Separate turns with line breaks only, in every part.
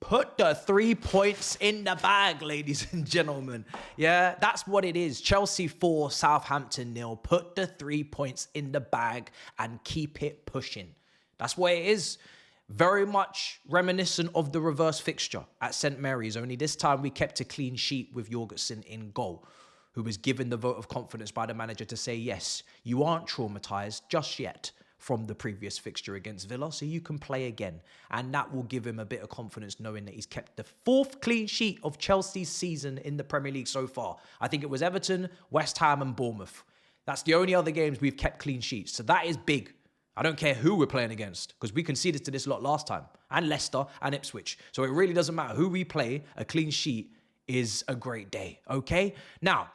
put the 3 points in the bag, ladies and gentlemen. Yeah, that's what it is. Chelsea 4, Southampton 0. Put the 3 points in the bag and keep it pushing. That's what it is. Very much reminiscent of the reverse fixture at St. Mary's, only this time we kept a clean sheet with Jorgensen in goal, who was given the vote of confidence by the manager to say, yes, you aren't traumatized just yet from the previous fixture against Villa, so you can play again. And that will give him a bit of confidence knowing that he's kept the 4th clean sheet of Chelsea's season in the Premier League so far. I think it was Everton, West Ham and Bournemouth. That's the only other games we've kept clean sheets. So that is big. I don't care who we're playing against, because we conceded to this lot last time, and Leicester and Ipswich. So it really doesn't matter who we play. A clean sheet is a great day, okay? Now,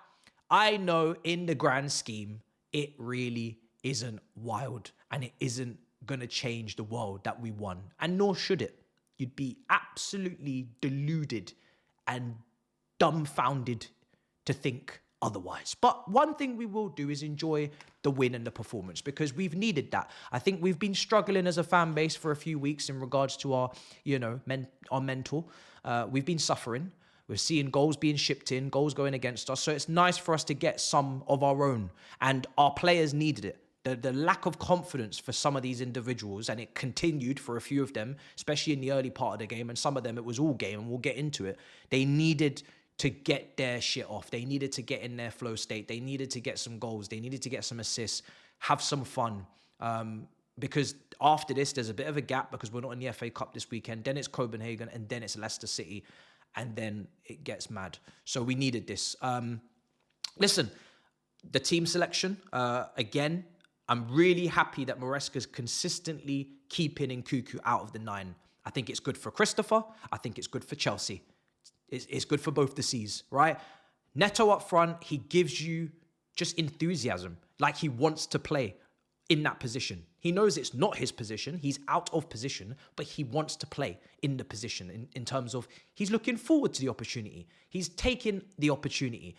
I know in the grand scheme, it really isn't wild, and it isn't going to change the world that we won, and nor should it. You'd be absolutely deluded and dumbfounded to think otherwise. But one thing we will do is enjoy the win and the performance, because we've needed that. I think we've been struggling as a fan base for a few weeks in regards to our, our mental. We've been suffering. We're seeing goals being shipped in, goals going against us. So it's nice for us to get some of our own, and our players needed it. The lack of confidence for some of these individuals, and it continued for a few of them, especially in the early part of the game, and some of them it was all game, and we'll get into it. They needed to get their shit off. They needed to get in their flow state. They needed to get some goals. They needed to get some assists, have some fun. Because after this, there's a bit of a gap because we're not in the FA Cup this weekend. Then it's Copenhagen, and then it's Leicester City, and then it gets mad. So we needed this. Listen, the team selection, again, I'm really happy that Maresca's consistently keeping Nkunku out of the 9. I think it's good for Christopher. I think it's good for Chelsea. It's good for both the C's, right? Neto up front, he gives you just enthusiasm, like he wants to play in that position. He knows it's not his position. He's out of position, but he wants to play in the position in terms of he's looking forward to the opportunity. He's taking the opportunity.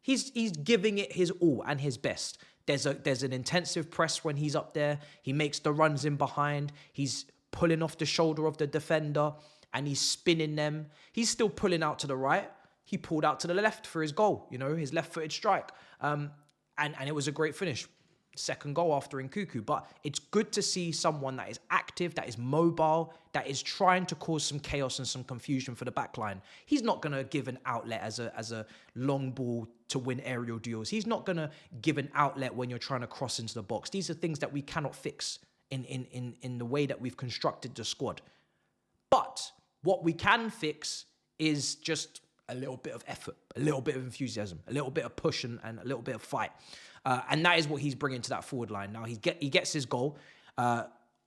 He's giving it his all and his best. There's an intensive press when he's up there. He makes the runs in behind. He's pulling off the shoulder of the defender and he's spinning them. He's still pulling out to the right. He pulled out to the left for his goal, his left-footed strike. And it was a great finish. Second goal after Nkunku. But it's good to see someone that is active, that is mobile, that is trying to cause some chaos and some confusion for the back line. He's not going to give an outlet as a long ball to win aerial duels. He's not going to give an outlet when you're trying to cross into the box. These are things that we cannot fix in the way that we've constructed the squad. But what we can fix is just a little bit of effort, a little bit of enthusiasm, a little bit of push and a little bit of fight. And that is what he's bringing to that forward line. Now, he gets his goal,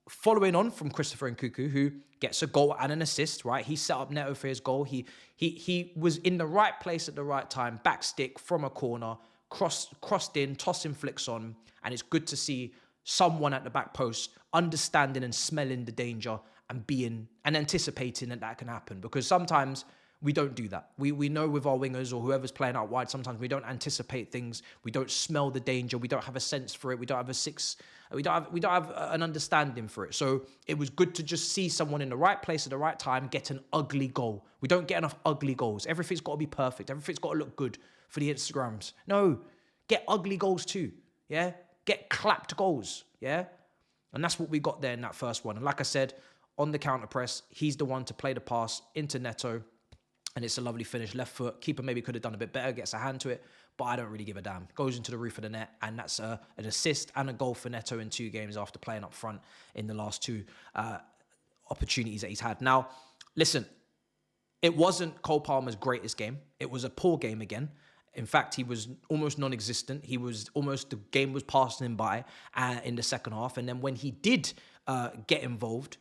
following on from Christopher Nkunku, who gets a goal and an assist, right? He set up Neto for his goal. He was in the right place at the right time, back stick from a corner, crossed in, tossing flicks on, and it's good to see someone at the back post understanding and smelling the danger and anticipating that can happen, because sometimes we don't do that. We know with our wingers or whoever's playing out wide, sometimes we don't anticipate things. We don't smell the danger. We don't have a sense for it. We don't have an understanding for it. So it was good to just see someone in the right place at the right time get an ugly goal. We don't get enough ugly goals. Everything's got to be perfect. Everything's got to look good for the Instagrams. No, get ugly goals too. Yeah, get clapped goals. Yeah, and that's what we got there in that first one. And like I said, on the counter press, he's the one to play the pass into Neto. And it's a lovely finish, left foot. Keeper maybe could have done a bit better, gets a hand to it, but I don't really give a damn. Goes into the roof of the net, and that's an assist and a goal for Neto in 2 games after playing up front in the last 2 opportunities that he's had. Now, listen, it wasn't Cole Palmer's greatest game. It was a poor game again. In fact, he was almost non-existent. The game was passing him by in the second half. And then when he did get involved,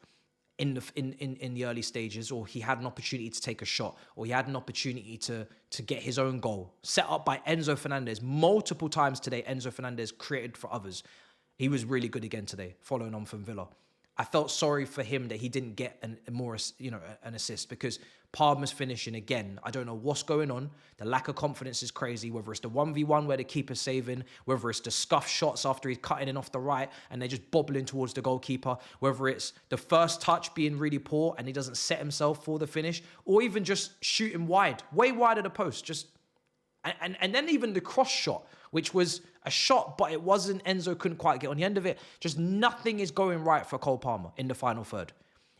in the early stages, or he had an opportunity to take a shot, or he had an opportunity to get his own goal, set up by Enzo Fernandez. Multiple times today, Enzo Fernandez created for others. He was really good again today, following on from Villa. I felt sorry for him that he didn't get an assist, because Palmer's finishing again. I don't know what's going on. The lack of confidence is crazy, whether it's the 1v1 where the keeper's saving, whether it's the scuff shots after he's cutting in off the right and they're just bobbling towards the goalkeeper, whether it's the first touch being really poor and he doesn't set himself for the finish, or even just shooting wide, way wide of the post, and then even the cross shot, which was a shot, but it wasn't. Enzo couldn't quite get on the end of it. Just nothing is going right for Cole Palmer in the final third.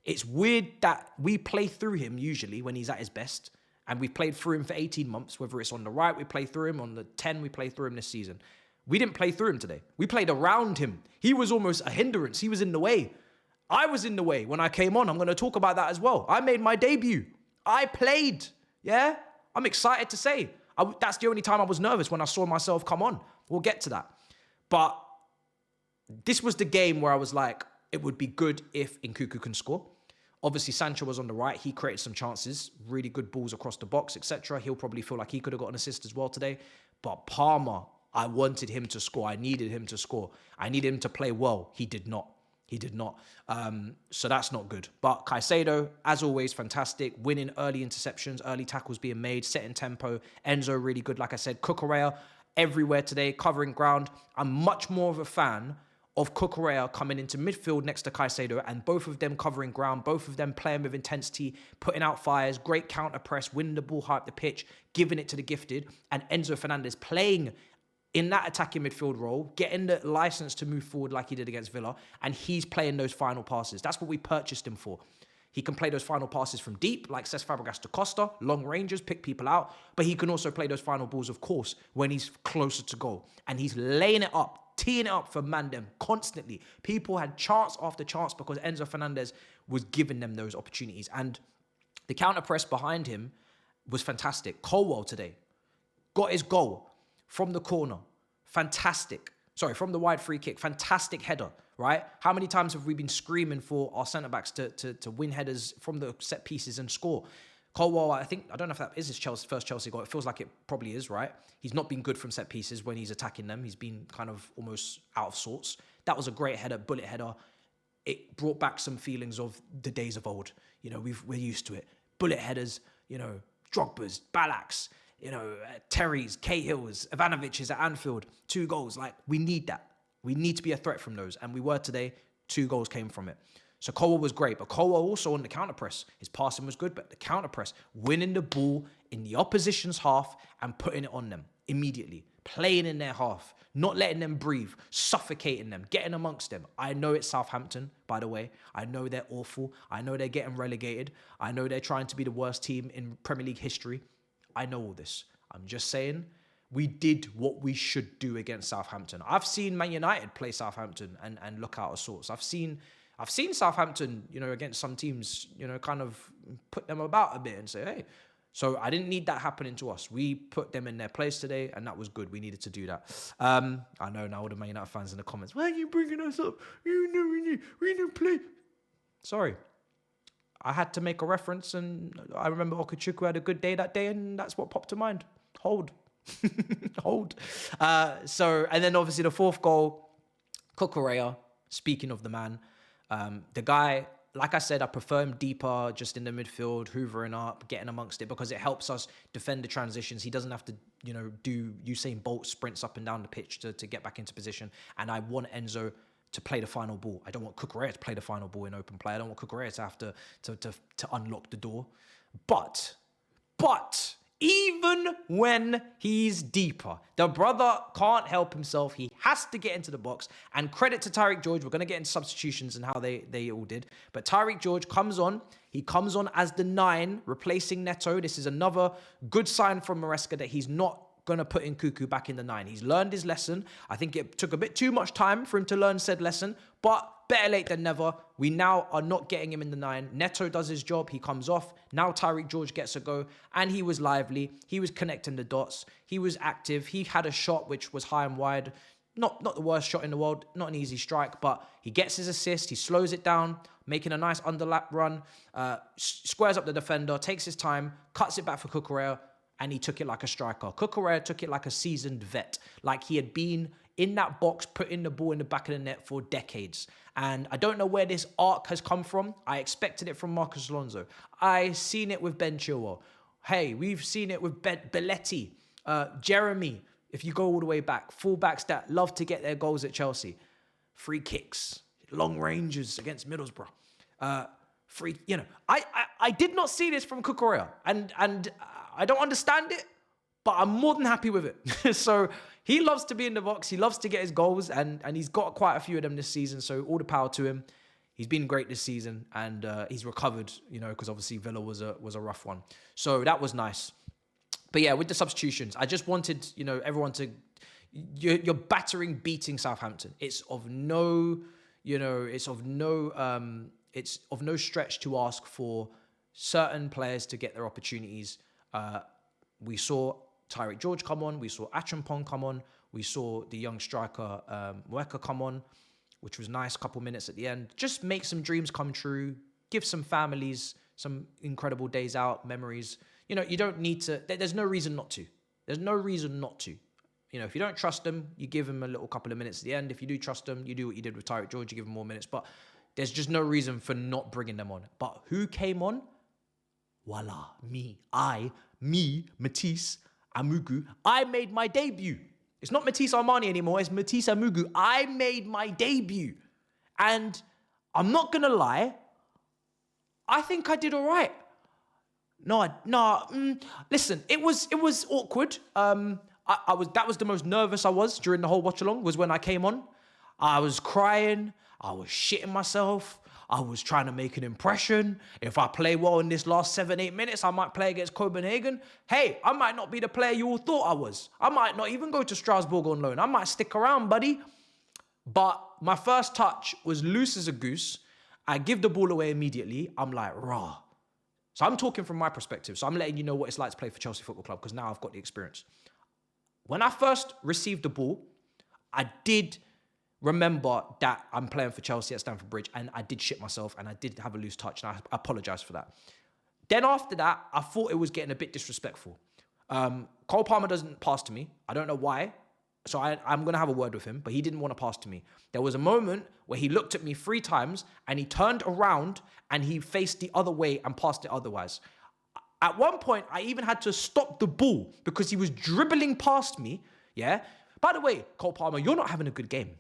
It's weird that we play through him usually when he's at his best, and we've played through him for 18 months, whether it's on the right, we play through him, on the 10, we play through him this season. We didn't play through him today. We played around him. He was almost a hindrance. He was in the way. I was in the way when I came on. I'm going to talk about that as well. I made my debut. I played. Yeah? I'm excited to say. That's the only time I was nervous, when I saw myself come on. We'll get to that. But this was the game where I was like, it would be good if Nkunku can score. Obviously, Sancho was on the right. He created some chances, really good balls across the box, etc. He'll probably feel like he could have got an assist as well today. But Palmer, I wanted him to score. I needed him to score. I needed him to play well. He did not. He did not. So that's not good. But Caicedo, as always, fantastic. Winning early interceptions, early tackles being made, setting tempo. Enzo, really good. Like I said, Cucurella, everywhere today, covering ground. I'm much more of a fan of Cucurella coming into midfield next to Caicedo, and both of them covering ground, both of them playing with intensity, putting out fires, great counter press, winning the ball high up the pitch, giving it to the gifted, and Enzo Fernandez playing in that attacking midfield role, getting the license to move forward like he did against Villa, and he's playing those final passes. That's what we purchased him for. He can play those final passes from deep, like Cesc Fabregas to Costa, long ranges, pick people out, but he can also play those final balls, of course, when he's closer to goal. And he's laying it up, teeing it up for Mandem constantly. People had chance after chance because Enzo Fernandez was giving them those opportunities. And the counter press behind him was fantastic. Colwell today got his goal from the corner. Fantastic. Sorry, from the wide free kick. Fantastic header, right? How many times have we been screaming for our centre-backs to win headers from the set pieces and score? Colwell, I don't know if that is his first Chelsea goal. It feels like it probably is, right? He's not been good from set pieces when he's attacking them. He's been kind of almost out of sorts. That was a great header, bullet header. It brought back some feelings of the days of old. You know, we're used to it. Bullet headers, you know, Drogba's, Balak's, you know, Terry's, Cahill's, Ivanovich's at Anfield, 2 goals. Like, we need that. We need to be a threat from those. And we were today. 2 goals came from it. So Colwell was great. But Colwell also on the counter press. His passing was good, but the counter press, winning the ball in the opposition's half and putting it on them immediately. Playing in their half. Not letting them breathe. Suffocating them. Getting amongst them. I know it's Southampton, by the way. I know they're awful. I know they're getting relegated. I know they're trying to be the worst team in Premier League history. I know all this. I'm just saying we did what we should do against Southampton. I've seen Man United play Southampton and look out of sorts. I've seen Southampton, you know, against some teams, you know, kind of put them about a bit and say, hey. So I didn't need that happening to us. We put them in their place today, and that was good. We needed to do that. I know now all the Man United fans in the comments, why are you bringing us up? You know we didn't play. Sorry. I had to make a reference, and I remember Okuchukwu had a good day that day, and that's what popped to mind. Hold. Hold. And then obviously the 4th goal, Cucurella, speaking of the man, the guy, like I said, I prefer him deeper, just in the midfield, hoovering up, getting amongst it, because it helps us defend the transitions. He doesn't have to, you know, do Usain Bolt sprints up and down the pitch to get back into position. And I want Enzo to play the final ball. I don't want Cucurella to play the final ball in open play. I don't want Cucurella to have to unlock the door. But even when he's deeper, the brother can't help himself. He has to get into the box. And credit to Tyreek George. We're going to get into substitutions and how they all did. But Tyreek George comes on. He comes on as the 9, replacing Neto. This is another good sign from Maresca that he's not going to put Nkunku back in the 9. He's learned his lesson. I think it took a bit too much time for him to learn said lesson, but better late than never. We now are not getting him in the 9. Neto does his job. He comes off. Now Tyreek George gets a go, and he was lively. He was connecting the dots. He was active. He had a shot which was high and wide. Not the worst shot in the world. Not an easy strike, but he gets his assist. He slows it down, making a nice underlap run, squares up the defender, takes his time, cuts it back for Cucurella, and he took it like a striker. Cucurella took it like a seasoned vet, like he had been in that box, putting the ball in the back of the net for decades. And I don't know where this arc has come from. I expected it from Marcus Alonso. I seen it with Ben Chilwell. Hey, we've seen it with Belletti, Jeremy. If you go all the way back, fullbacks that love to get their goals at Chelsea, free kicks, long ranges against Middlesbrough. I did not see this from Cucurella, and I don't understand it, but I'm more than happy with it. So he loves to be in the box. He loves to get his goals, and he's got quite a few of them this season. So all the power to him. He's been great this season, and he's recovered. Because obviously Villa was a rough one. So that was nice. But yeah, with the substitutions, I just wanted everyone to. You're beating Southampton. It's of no stretch to ask for certain players to get their opportunities. We saw Tyreek George come on. We saw Achampong come on. We saw the young striker Mweka come on, which was nice. Couple minutes at the end. Just make some dreams come true. Give some families some incredible days out, memories. You don't need to. There's no reason not to. There's no reason not to. If you don't trust them, you give them a little couple of minutes at the end. If you do trust them, you do what you did with Tyreek George. You give them more minutes. But there's just no reason for not bringing them on. But who came on? Voila, me, Matisse Amugu. I made my debut. It's not Matisse Armani anymore. It's Matisse Amugu. I made my debut. And I'm not going to lie. I think I did all right. Listen, it was awkward. That was the most nervous I was during the whole watch along, was when I came on. I was crying. I was shitting myself. I was trying to make an impression. If I play well in this last 7-8 minutes, I might play against Copenhagen. Hey, I might not be the player you all thought I was. I might not even go to Strasbourg on loan. I might stick around, buddy. But my first touch was loose as a goose. I give the ball away immediately. I'm like, rah. So I'm talking from my perspective. So I'm letting you know what it's like to play for Chelsea Football Club, because now I've got the experience. When I first received the ball, I did remember that I'm playing for Chelsea at Stamford Bridge, and I did shit myself, and I did have a loose touch, and I apologise for that. Then after that, I thought it was getting a bit disrespectful. Cole Palmer doesn't pass to me. I don't know why. So I'm going to have a word with him, but he didn't want to pass to me. There was a moment where he looked at me 3 times, and he turned around, and he faced the other way and passed it otherwise. At one point, I even had to stop the ball because he was dribbling past me, yeah? By the way, Cole Palmer, you're not having a good game.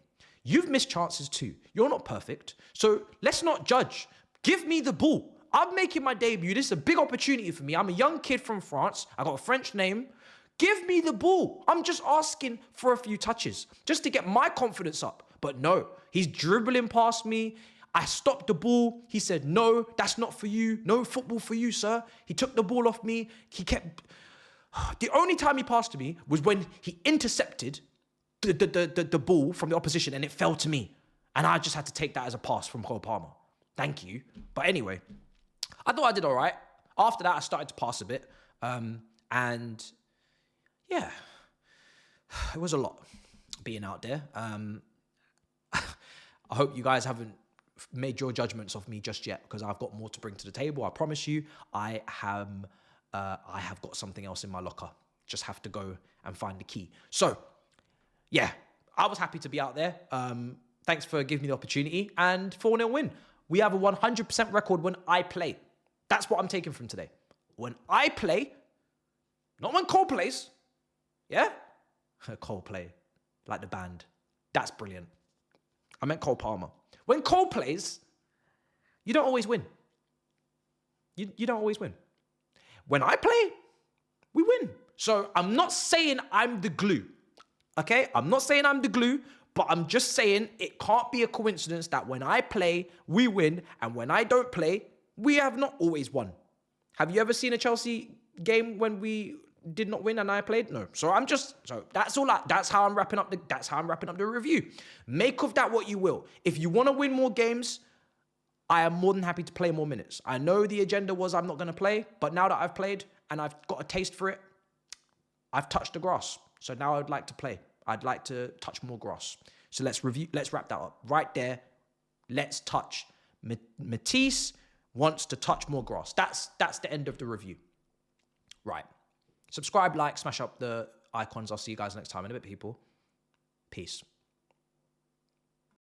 You've missed chances too. You're not perfect. So let's not judge. Give me the ball. I'm making my debut. This is a big opportunity for me. I'm a young kid from France. I got a French name. Give me the ball. I'm just asking for a few touches just to get my confidence up. But no, he's dribbling past me. I stopped the ball. He said, no, that's not for you. No football for you, sir. He took the ball off me. The only time he passed to me was when he intercepted the ball from the opposition and it fell to me. And I just had to take that as a pass from Cole Palmer. Thank you. But anyway, I thought I did all right. After that, I started to pass a bit. And yeah, it was a lot being out there. I hope you guys haven't made your judgments of me just yet, because I've got more to bring to the table. I promise you, I have got something else in my locker. Just have to go and find the key. So, yeah, I was happy to be out there. Thanks for giving me the opportunity. And 4-0 win. We have a 100% record when I play. That's what I'm taking from today. When I play, not when Cole plays. Yeah? Cole play, like the band. That's brilliant. I meant Cole Palmer. When Cole plays, you don't always win. You don't always win. When I play, we win. So I'm not saying I'm the glue. Okay? I'm not saying I'm the glue, but I'm just saying it can't be a coincidence that when I play, we win, and when I don't play, we have not always won. Have you ever seen a Chelsea game when we did not win and I played? No. So that's how I'm wrapping up the review. Make of that what you will. If you want to win more games, I am more than happy to play more minutes. I know the agenda was I'm not going to play, but now that I've played and I've got a taste for it, I've touched the grass. So now I'd like to play. I'd like to touch more grass. So let's wrap that up. Right there, let's touch. Matisse wants to touch more grass. That's the end of the review. Right. Subscribe, like, smash up the icons. I'll see you guys next time in a bit, people. Peace.